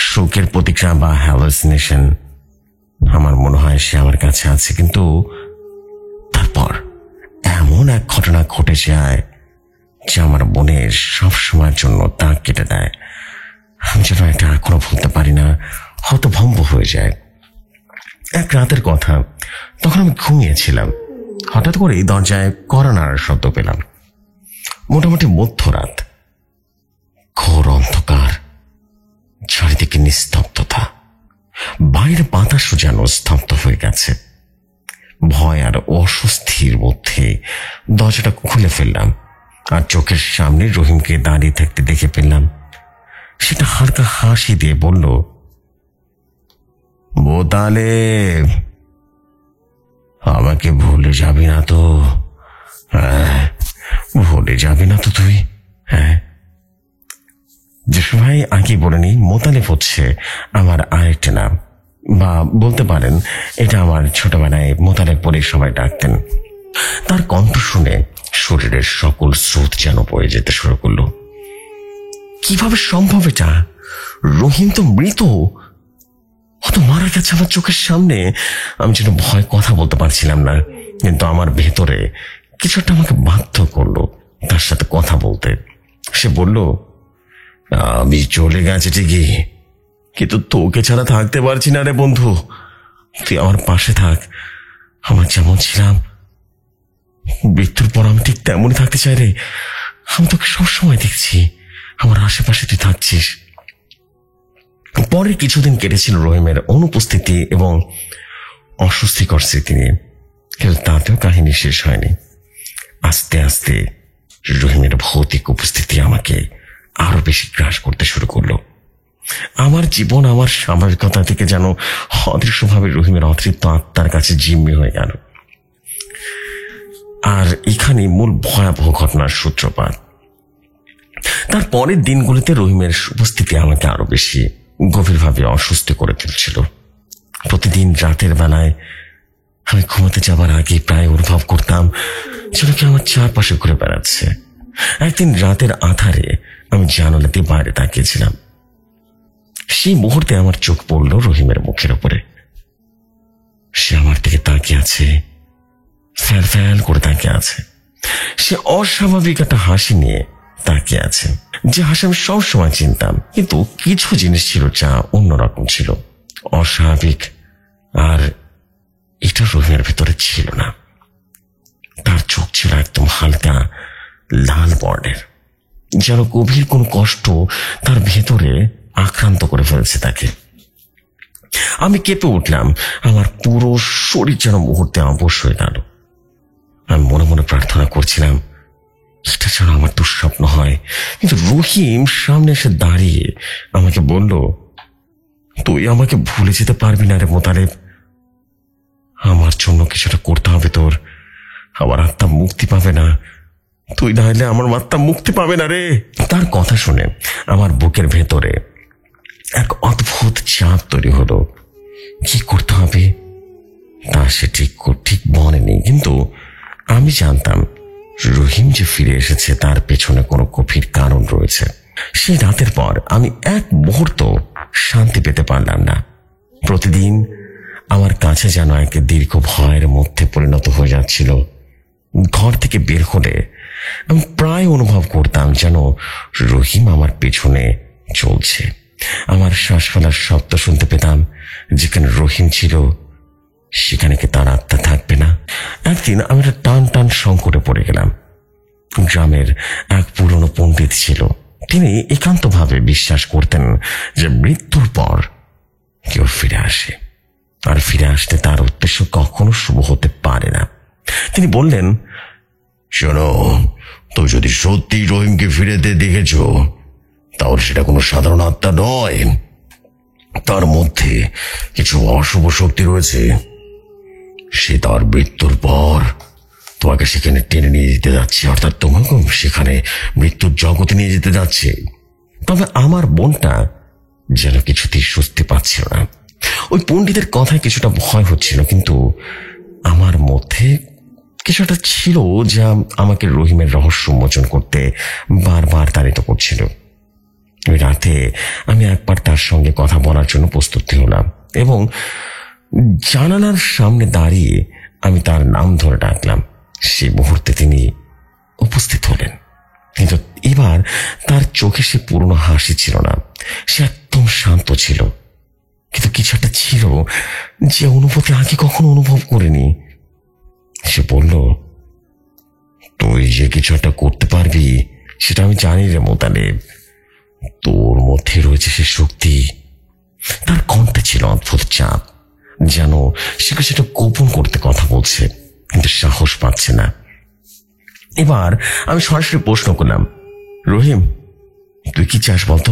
শোকের প্রতিক্রিয়া বা হ্যালুসিনেশন। আমার মনে হয় সে আমার কাছে আছে, কিন্তু তারপর এমন এক ঘটনা ঘটে যায় যে আমার মনের সব সময়ের জন্য দাগ কেটে দেয়। আমি যেন এটা এখনো ভুলতে পারি না, হতভম্ব হয়ে যায়। এক রাতের কথা, তখন আমি ঘুমিয়েছিলাম। হঠাৎ করে দরজায় কড়া নাড়ার শব্দ পেলাম। মোটামুটি মধ্যরাত, ঘোর অন্ধকার, চারিদিকে নিস্তব্ধতা, বাইরের বাতাসও যেন স্তব্ধ হয়ে গেছে। ভয় আর অস্বস্তির মধ্যে দরজাটা খুলে ফেললাম, আর চোখের সামনে রহিমকে দাঁড়িয়ে থাকতে দেখে পেলাম। সেটা হালকা হাসি দিয়ে বলল, বোতালে, আমাকে ভুলে যাবি না তো? ভুলে যাবি না তো তুই? হ্যাঁ। যে ভাই আগে বলে নি, মোতালেব হচ্ছে আমার আরেকটা নাম। বা বলতে পারেন এটা আমার ছোটবেলায় মোতালেব বলে সবাই ডাকতেন। তার কণ্ঠ শুনে শরীরের সকল স্রোত যেন বয়ে যেতে শুরু করলো। কিভাবে সম্ভব এটা? রহিম তো মৃত, অত মারা গেছে আমার চোখের সামনে। আমি যেন ভয় কথা বলতে পারছিলাম না, কিন্তু আমার ভেতরে কিছু একটা আমাকে বাধ্য করলো তার সাথে কথা বলতে। সে বলল, আমি চলে গেছি ঠিকই, কিন্তু তোকে ছাড়া থাকতে পারছি না রে বন্ধু। তুই আমার পাশে থাক। আমার যেমন ছিলাম মৃত্যুর পর আমি ঠিক তেমনই থাকতে চাই রে। আমি তোকে সবসময় দেখছি, আমার আশেপাশে তুই থাকছিস। পরের কিছুদিন কেটেছিল রহিমের অনুপস্থিতি এবং অস্বস্তিকর স্মৃতি নিয়ে, কিন্তু তাতেও কাহিনী শেষ হয়নি। আস্তে আস্তে রহিমের ভৌতিক উপস্থিতি আমাকে আরো বেশি গ্রাস করতে শুরু করলো। আমার জীবন আমার স্বাভাবিকতা থেকে যেন অদৃশ্যভাবে রহিমের অতৃপ্ত আত্মার কাছে জিম্মি হয়ে গেল। আর এখানে মূল ভয়াবহ ঘটনার সূত্রপাত। তার পরের দিনগুলিতে রহিমের উপস্থিতি আমাকে আরো বেশি গভীরভাবে অসুস্থ করে তুলছিল। প্রতিদিন রাতের বেলায় আমি ঘুমাতে যাবার আগে প্রায় অনুভব করতাম যেন কি আমার চারপাশে ঘুরে বেড়াচ্ছে। একদিন রাতের আধারে আমি জানালা দিয়ে বাইরে তাকিয়েছিলাম। সেই মুহূর্তে আমার চোখ পড়ল রহিমের মুখের উপরে। সে আমার দিকে তাকিয়ে আছে, ফ্যাল ফ্যাল করে তাকিয়ে আছে। সে অস্বাভাবিক একটা হাসি নিয়ে তাকিয়ে আছে, যে হাসি আমি সবসময় চিনতাম, কিন্তু কিছু জিনিস ছিল যা অন্যরকম ছিল, অস্বাভাবিক। আর এটা রহিমের ভেতরে ছিল না। তার চোখ ছিল একদম হালকা লাল বর্ণের, যেন গভীর কোনো কষ্ট তার ভেতরে আক্রান্ত করে ফেলছে তাকে। আমি কেঁপে উঠলাম, আমার পুরো শরীর যেন মুহূর্তে অবশ হয়ে গেল। আমি মনে মনে প্রার্থনা করছিলাম এটা যেন আমার দুঃস্বপ্ন হয়। কিন্তু রহিম সামনে এসে দাঁড়িয়ে আমাকে বলল, তুই আমাকে ভুলে যেতে পারবি না রে মোতালেব। আমার জন্য কিছুটা করতে হবে তোর। আমার আত্মা মুক্তি পাবে না, তুই না হলে আমার আত্মা মুক্তি পাবে না রে। তার কথা শুনে আমার বুকের ভেতরে এক অদ্ভুত চাপ তৈরি হলো। কি করতে হবে তা সে ঠিক বলেনি, কিন্তু আমি জানতাম রহিম যে ফিরে এসেছে তার পেছনে কোনো গভীর কারণ রয়েছে। সেই রাতের পর আমি এক মুহূর্ত শান্তি পেতে পারলাম না। প্রতিদিন আমার কাছে যেন এক দীর্ঘ ভয়ের মধ্যে পরিণত হয়ে যাচ্ছিল। ঘর থেকে বের হলে আমি প্রায় অনুভব করতাম যেন রহিম আমার পেছনে চলছে। আমার শ্বাস ফেলার শব্দ শুনতে পেতাম। যেখানে রহিম ছিল সেখানে কি তার আত্মা থাকবে না? একদিন আমি একটা টান সংকটে পড়ে গেলাম। গ্রামের এক পুরনো পণ্ডিত ছিল। তিনি একান্তভাবে বিশ্বাস করতেন যে মৃত্যুর পর কেউ ফিরে আসে, আর ফিরে আসতে তার উদ্দেশ্য কখনো শুভ হতে পারে না। তিনি বললেন, শোনো, তুমি যদি সত্যি রহিমকে ফিরেতে দেখেছ, তাহলে সেটা কোনো সাধারণ আত্মা নয়। তার মধ্যে কিছু অশুভ শক্তি রয়েছে। সে তার মৃত্যুর পর তোমাকে সেখানে টেনে নিয়ে যেতে যাচ্ছে, অর্থাৎ তোমাকে সেখানে মৃত্যুর জগতে নিয়ে যেতে যাচ্ছে। তবে আমার বোনটা যেন কিছুতেই স্বস্তি পাচ্ছিল না। ওই পণ্ডিতের কথায় কিছুটা ভয় হচ্ছিল, কিন্তু আমার মধ্যে কিছুটা ছিল যা আমাকে রহিমের রহস্য উন্মোচন করতে বারবার তাড়িত করছিল। ওই রাতে আমি একবার তার সঙ্গে কথা বলার জন্য প্রস্তুত হলাম এবং জানালার সামনে দাঁড়িয়ে আমি তার নাম ধরে ডাকলাম। সেই মুহূর্তে তিনি উপস্থিত হলেন, কিন্তু এবার তার চোখে সে পুরনো হাসি ছিল না। সে একদম শান্ত ছিল, কিন্তু কিছু একটা ছিল যে অনুভূতি আগে কখনো অনুভব করিনি। সে বলল, তুই যে কিছু একটা করতে পারবি সেটা আমি জানি রে মোতালেব। তোর মধ্যে রয়েছে সে শক্তি। তার কণ্ঠে ছিল অদ্ভুত চাপ, যেন সে সেটা গোপন করতে কথা বলছে, কিন্তু সাহস পাচ্ছে না। এবার আমি সরাসরি প্রশ্ন করলাম, রহিম, তুই কি চাস বলতো?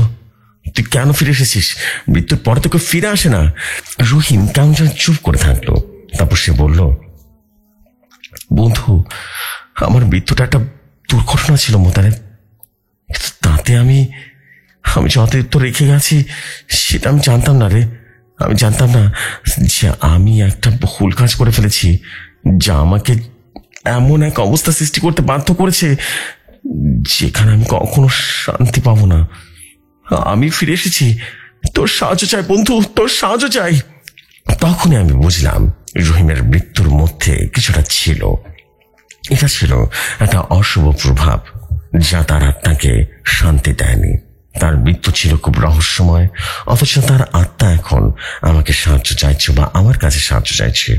তুই কেন ফিরে এসেছিস? মৃত্যুর পরে তোকে ফিরে আসে না। রহিম কেমন যেন চুপ করে থাকলো। তারপর সে বলল, বন্ধু, আমার মৃত্যুটা একটা দুর্ঘটনা ছিল মোতালেব, তাতে আমি যে অতিরিক্ত রেখে গেছি সেটা আমি জানতাম না রে। আমি জানতাম না যে আমি একটা ভুল কাজ করে ফেলেছি, যা আমাকে এমন এক অবস্থা সৃষ্টি করতে বাধ্য করেছে যেখানে আমি কখনো শান্তি পাবো না। আমি ফিরে এসেছি, তোর সাহায্য চাই বন্ধু, তোর সাহায্য চাই। তখনই আমি বুঝলাম রহিমের মৃত্যুর মধ্যে কিছুটা ছিল। এটা ছিল একটা অশুভ প্রভাব যা তার আত্মাকে শান্তি দেয়নি। তার মৃত্যু ছিল খুব রহস্যময়, অথচ তার আত্মা এখন আমাকে সাহায্য চাইছে বা আমার কাছে সাহায্য চাইছে।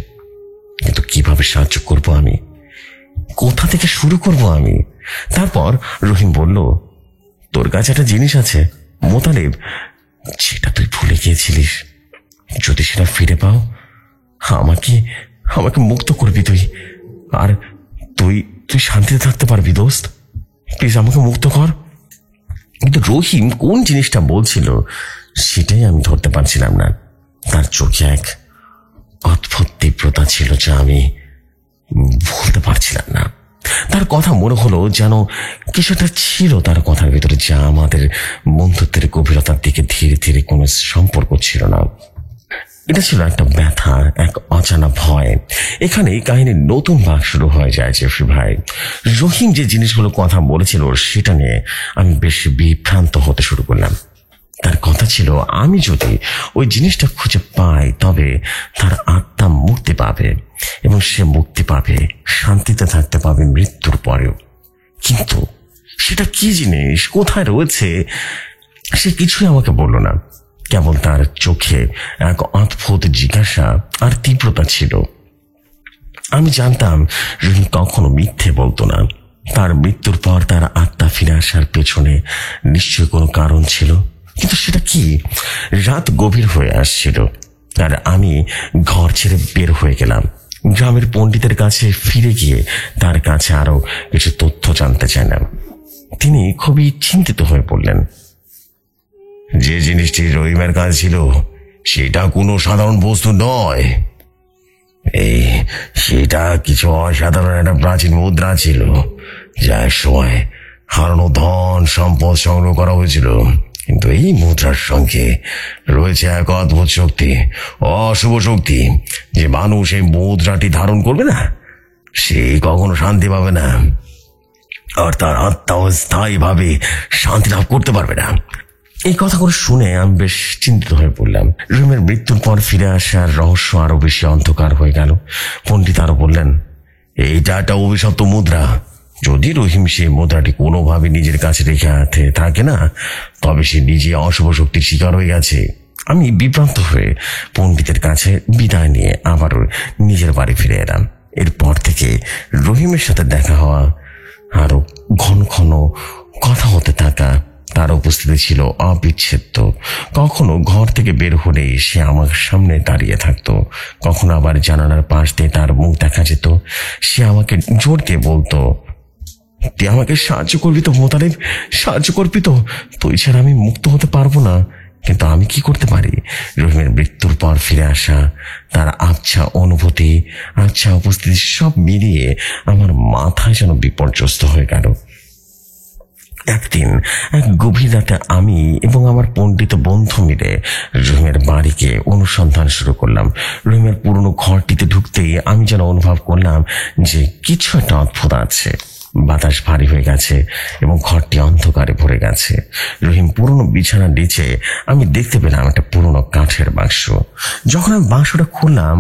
কিন্তু কিভাবে সাহায্য করব আমি, কোথা থেকে শুরু করব আমি? তারপর রহিম বলল, তোর কাছে একটা জিনিস আছে মোতালেব, যেটা তুই ভুলে গিয়েছিলিস। যদি সেটা ফিরে পাও আমাকে আমাকে মুক্ত করবি তুই, আর তুই তুই শান্তিতে থাকতে পারবি দোস্ত। প্লিজ আমাকে মুক্ত কর। কিন্তু রহিম কোন জিনিসটা বলছিল সেটাই আমি ধরতে পারছিলাম না। তার চোখে এক অদ্ভুত তীব্রতা ছিল যা আমি ভুলতে পারছিলাম না। তার কথা মনে হলো যেন কিছুটা ছিল তার কথার ভিতরে যা আমাদের বন্ধুত্বের গভীরতার দিকে ধীরে ধীরে কোনো সম্পর্ক ছিল না। এটা ছিল একটা ব্যথা, এক অজানা ভয়। এখানেই কাহিনীর নতুন ভাগ শুরু হয়ে যায় জেফরি ভাই। রহিম যে জিনিসগুলো কথা বলেছিল সেটা নিয়ে আমি বেশ বিভ্রান্ত হতে শুরু করলাম। তার কথা ছিল আমি যদি ওই জিনিসটা খুঁজে পাই তবে তার আত্মা মুক্তি পাবে, এবং সে মুক্তি পাবে, শান্তিতে থাকতে পাবে মৃত্যুর পরেও। কিন্তু সেটা কি জিনিস, কোথায় রয়েছে, সে কিছুই আমাকে বলল না। কেবল তার চোখে এক অদ্ভুত জিজ্ঞাসা আর তীব্রতা ছিল। আমি জানতাম রহিম কখনো মিথ্যে বলতো না। তার মৃত্যুর পর তার আত্মা ফিরে আসার পেছনে নিশ্চয় কোনো কারণ ছিল। কিন্তু সেটা কি? রাত গভীর হয়ে আসছিল আর আমি ঘর ছেড়ে বের হয়ে গেলাম। গ্রামের পণ্ডিতের কাছে ফিরে গিয়ে তার কাছে আরো কিছু তথ্য জানতে চাইলাম। তিনি খুবই চিন্তিত হয়ে পড়লেন। যে জিনিসটি রহিমের কাছে ছিল সেটা কোনো সাধারণ বস্তু নয়। সেটা কিছু অসাধারণ একটা প্রাচীন মুদ্রা ছিল, যার সময় হারানো ধন সম্পদ সংগ্রহ করা হয়েছিল। কিন্তু এই মুদ্রার সঙ্গে রয়েছে এক অদ্ভুত শক্তি, অশুভ শক্তি, যে মানুষ এই মুদ্রাটি ধারণ করবে না সে কখনো শান্তি পাবে না, আর তার আত্মাও স্থায়ীভাবে শান্তি লাভ করতে পারবে না। এই কথাগুলো শুনে আমি বেশ চিন্তিত হয়ে পড়লাম। রহিমের মৃত্যুর পর ফিরে আসার রহস্য আরো বেশি অন্ধকার হয়ে গেল। পণ্ডিত আরো বললেন, এইটা একটা অভিশপ্ত মুদ্রা। যদি রহিম সেই মুদ্রাটি কোনোভাবে নিজের কাছে রেখে থাকে না, তবে সে নিজে অশুভ শক্তির শিকার হয়ে গেছে। আমি বিভ্রান্ত হয়ে পণ্ডিতের কাছে বিদায় নিয়ে আবারও নিজের বাড়ি ফিরে এলাম। এরপর থেকে রহিমের সাথে দেখা হওয়া, আরো ঘন ঘন কথা হতে থাকা, তার উপস্থিতি ছিল অবিচ্ছেদ্য। কখনো ঘর থেকে বের হলে সে আমার সামনে দাঁড়িয়ে থাকতো, কখনো আবার জানালার পাশ দিয়ে তার মুখ দেখা যেত। সে আমাকে জোর দিয়ে বলতো, তুই আমাকে সাহায্য করবি তো মোতালেব, সাহায্য করবি তো, তুই ছাড়া আমি মুক্ত হতে পারবো না। কিন্তু আমি কি করতে পারি? রহিমের মৃত্যুর পর ফিরে আসা, তার আবছা অনুভূতি, আবছা উপস্থিতি সব মিলিয়ে আমার মাথায় যেন বিপর্যস্ত হয়ে গেল। একদিন এক গভীর রাতে আমি এবং আমার পণ্ডিত বন্ধু মিলে রহিমের বাড়িকে অনুসন্ধান শুরু করলাম। রহিমের পুরনো ঘরটিতে ঢুকতেই আমি যেন অনুভব করলাম যে কিছু একটা অদ্ভুত আছে। বাতাস ভারী হয়ে গেছে এবং ঘরটি অন্ধকারে ভরে গেছে। রহিম পুরনো বিছানার নিচে আমি দেখতে পেলাম একটা পুরনো কাঠের বাক্স। যখন আমি বাক্সটা খুললাম,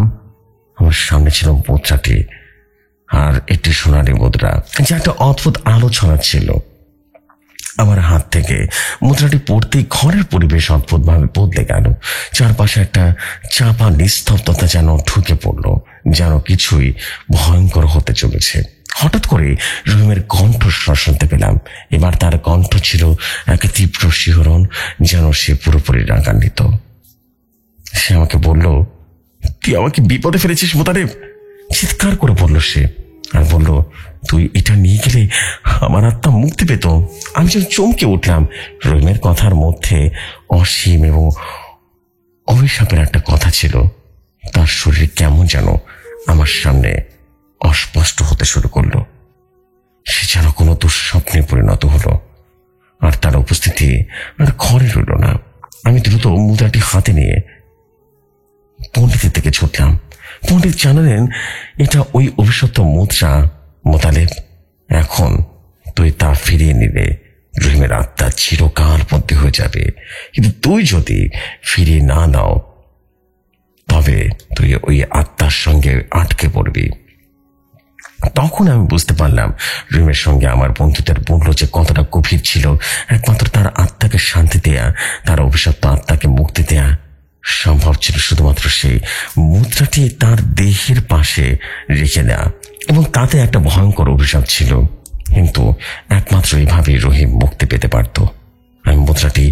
আমার সামনে ছিল মুদ্রাটি, আর একটি সোনালী মুদ্রা, যা একটা অদ্ভুত আলো ছড়াচ্ছিল। আমার হাত থেকে মুদ্রাটি পড়তেই ঘরের পরিবেশ অদ্ভুতভাবে বদলে গেল। চারপাশে একটা চাপা নিস্তব্ধতা যেন ঢুকে পড়ল, যেন কিছুই ভয়ঙ্কর হতে চলেছে। হঠাৎ করে রহিমের কণ্ঠস্বর শুনতে পেলাম। এবার তার কণ্ঠ ছিল এক তীব্র শিহরণ, যেন সে পুরোপুরি রাগান্বিত। সে আমাকে বলল, তুই আমাকে বিপদে ফেলেছিস মোতালেব, চিৎকার করে বলল সে, আর বলল, তুই এটা নিয়ে গেলে আমার আত্মা মুক্তি পেত। আমি যেন চমকে উঠলাম। রহিমের কথার মধ্যে অসীম এবং অভিশাপের একটা কথা ছিল। তার শরীর কেমন যেন আমার সামনে অস্পষ্ট হতে শুরু করলো। সে যেন কোনো দুঃস্বপ্নে পরিণত হলো, আর তার উপস্থিতি আর ঘরে রইল না। আমি দ্রুত মুদ্রাটি হাতে নিয়ে পণ্ডিতের দিকে ছুটলাম। পণ্ডিত জানালেন, এটা ওই অভিশপ্ত মুদ্রা মোতালেব, এখন তুই তা ফিরিয়ে নিলে রহিমের আত্মা চিরকাল বন্দী হয়ে যাবে, কিন্তু তুই যদি ফিরিয়ে না দাও তবে তুই ওই আত্মার সঙ্গে আটকে পড়বি। তখন আমি বুঝতে পারলাম রহিমের সঙ্গে আমার বন্ধুত্বের মূল্য যে কতটা গভীর ছিল। একমাত্র তার আত্মাকে শান্তি দেয়া, তার অভিশপ্ত আত্মাকে মুক্তি দেয়া সম্ভব ছিল শুধুমাত্র সেই মুদ্রাটি তার দেহের পাশে রেখে দেয়া, এবং তাতে একটা ভয়ঙ্কর অভিশাপ ছিল, কিন্তু একমাত্র এইভাবেই রহিম মুক্তি পেতে পারত। আমি মুদ্রাটি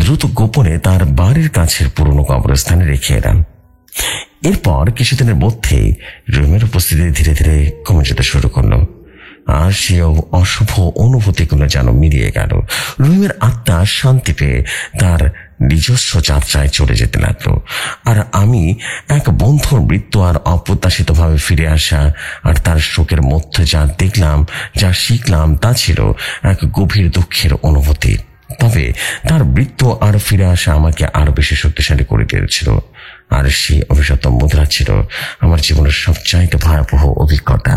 দ্রুত গোপনে তার বাড়ির কাছের পুরনো কবরস্থানে রেখে এলাম। এরপর কিছুদিনের মধ্যেই রহিমের উপস্থিতি ধীরে ধীরে কমে যেতে শুরু করলো, আর সে অশুভ অনুভূতিগুলো যেন মিলিয়ে গেল। রহিমের আত্মা শান্তি পেয়ে তার নিজস্ব যাত্রায় চলে যেতে লাগলো, আর আমি এক বন্ধুর মৃত্যু আর অপ্রত্যাশিতভাবে ফিরে আসা আর তার শোকের মধ্যে যা দেখলাম, যা শিখলাম, তা ছিল এক গভীর দুঃখের অনুভূতি। তবে তার মৃত্যু আর ফিরে আসা আমাকে আরো বেশি শক্তিশালী করে দিয়েছিল, আর সেই অভিশপ্ত মুদ্রা ছিল আমার জীবনের সবচাইতে ভয়াবহ অভিজ্ঞতা।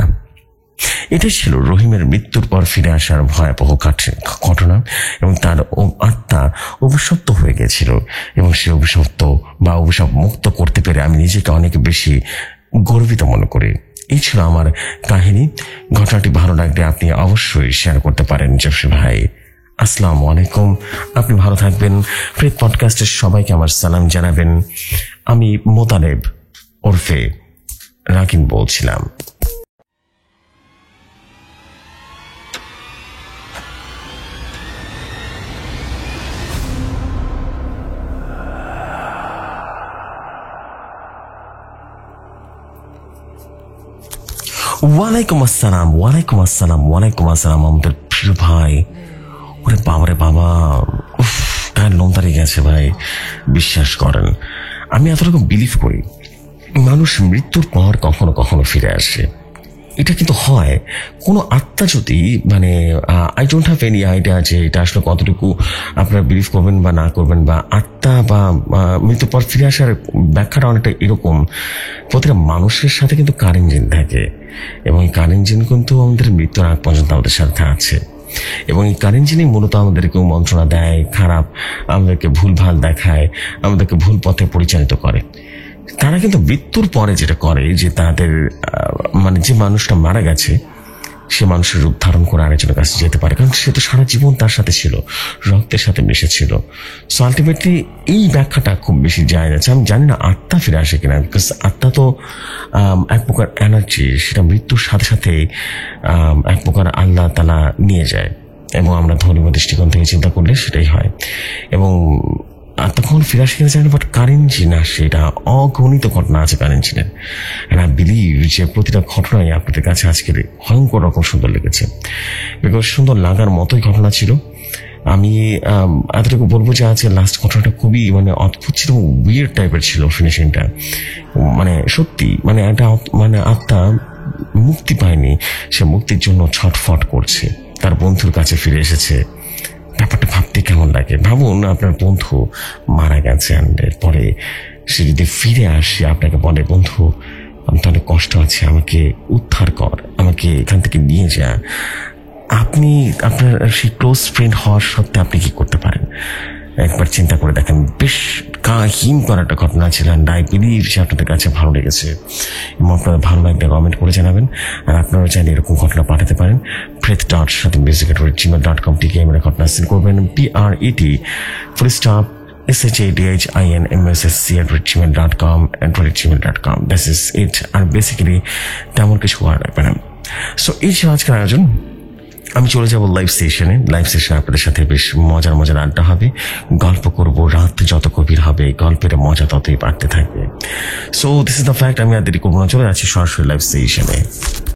এটাই ছিল রহিমের মৃত্যুর পর ফিরে আসার ভয়াবহ ঘটনা, এবং তার আত্মা অভিশপ্ত হয়ে গেছিল, এবং সে অভিশাপ মুক্ত করতে পেরে আমি নিজেকে অনেক বেশি গর্বিত মনে করি। এই ছিল আমার কাহিনী। ঘটনাটি ভালো লাগলে আপনি অবশ্যই শেয়ার করতে পারেন জসিম ভাই। আসসালামু আলাইকুম, আপনি ভালো থাকবেন। প্রেত পডকাস্টের সবাইকে আমার সালাম জানাবেন। আমি মোতালেব ওরফে রাকিন বলছিলাম। ওয়ালাইকুম আসসালাম, ওয়ালাইকুম আসসালাম, ওয়ালাইকুম আসসালাম আমাদের প্রিয় ভাই। ওরে বাবারে বাবা, তার লোম দাঁড়িয়ে গেছে ভাই। বিশ্বাস করেন, আমি এতরকম বিলিভ করি মানুষ মৃত্যুর পর কখনো কখনো ফিরে আসে। এটা কিন্তু হয় কোনো আত্মা যদি I don't have any idea যে এটা আসলে কতটুকু আপনারা বিলিভ করবেন বা না করবেন, বা আত্মা বা মৃত্যুর পর ফিরে আসার ব্যাখ্যাটা অনেকটা এরকম। প্রতিটা মানুষের সাথে কিন্তু কারেন্ট জিন থাকে, এবং এই কারেন্ট জিন কিন্তু আমাদের মৃত্যুর আগ পর্যন্ত আমাদের সাথে আছে, এবং এই কারেন্ট জিনই মূলত আমাদেরকে মন্ত্রণা দেয়, খারাপ আমাদেরকে ভুলভাল দেখায়, আমাদেরকে ভুল পথে পরিচালিত করে। তারা কিন্তু মৃত্যুর পরে যেটা করে যে তাদের যে মানুষটা মারা গেছে সে মানুষের রূপ ধারণ করে আরেকজনের কাছে যেতে পারে, কারণ সে তো সারা জীবন তার সাথে ছিল, রক্তের সাথে মিশেছিল। সো আলটিমেটলি এই ব্যাখ্যাটা খুব বেশি যায় যাচ্ছে। আমি জানি না আত্মা ফিরে আসে কিনা, বিকজ আত্মা তো এক প্রকার এনার্জি, সেটা মৃত্যুর সাথে সাথে এক প্রকার আল্লাহ তাআলা নিয়ে যায়, এবং আমরা ধর্মীয় দৃষ্টিকোণ থেকে চিন্তা করলে সেটাই হয়। এবং তখন ফিরে আসে কিনা জানি না, বাট কারেন্ট জিন আসে, এটা অগণিত ঘটনা আছে কারেন্ট জিনের। আর আই বিলিভ যে প্রতিটা ঘটনাই আপনাদের কাছে আজকের ভয়ঙ্কর রকম সুন্দর লেগেছে, বিকজ সুন্দর লাগার মতোই ঘটনা ছিল। আমি এতটুকু বলবো যে আজকে লাস্ট ঘটনাটা খুবই অদ্ভুত ছিল, উইয়ার্ড টাইপের ছিল ফিনিশিংটা। সত্যি একটা আত্মা মুক্তি পায়নি, সে মুক্তির জন্য ছটফট করছে, তার বন্ধুর কাছে ফিরে এসেছে। ব্যাপারটা ভাবতে কেমন লাগে। ভাবুন, আপনার বন্ধু মারা গেছে, পরে সে যদি ফিরে আসে আপনাকে বলে, বন্ধু আমি তো অনেক কষ্ট আছে, আমাকে উদ্ধার কর, আমাকে এখান থেকে নিয়ে যা। আপনি আপনার সেই ক্লোজ ফ্রেন্ড হওয়ার সত্ত্বে আপনি কি করতে পারেন? একবার চিন্তা করে দেখেন। বেশ কাহিম করা একটা ঘটনা ছিল, আই বিলিভ যে আপনাদের কাছে ভালো লেগেছে, এবং আপনাদের ভালো লাগলে কমেন্ট করে জানাবেন। আর আপনারা চাইলে এরকম ঘটনা পাঠাতে পারেন pret.shadinmusic@gmail.com থেকে ঘটনা সেন্ড করবেন। PRET_SHADINMUSIC@gmail.com @gmail.com। This is it। আর বেসিক্যালি তেমন কিছু করা লাগবে না। সো এই ছিল আজকের আয়োজন। আমি চলে যাব লাইভ সেশনে। আপনাদের সাথে বেশ মজার আড্ডা হবে, গল্প করব। রাত যত গভীর হবে গল্পের মজা ততই বাড়তে থাকবে। So this is the fact. আমি আর দেরি করবো না, চলে যাচ্ছি সরাসরি লাইভ সেশনে।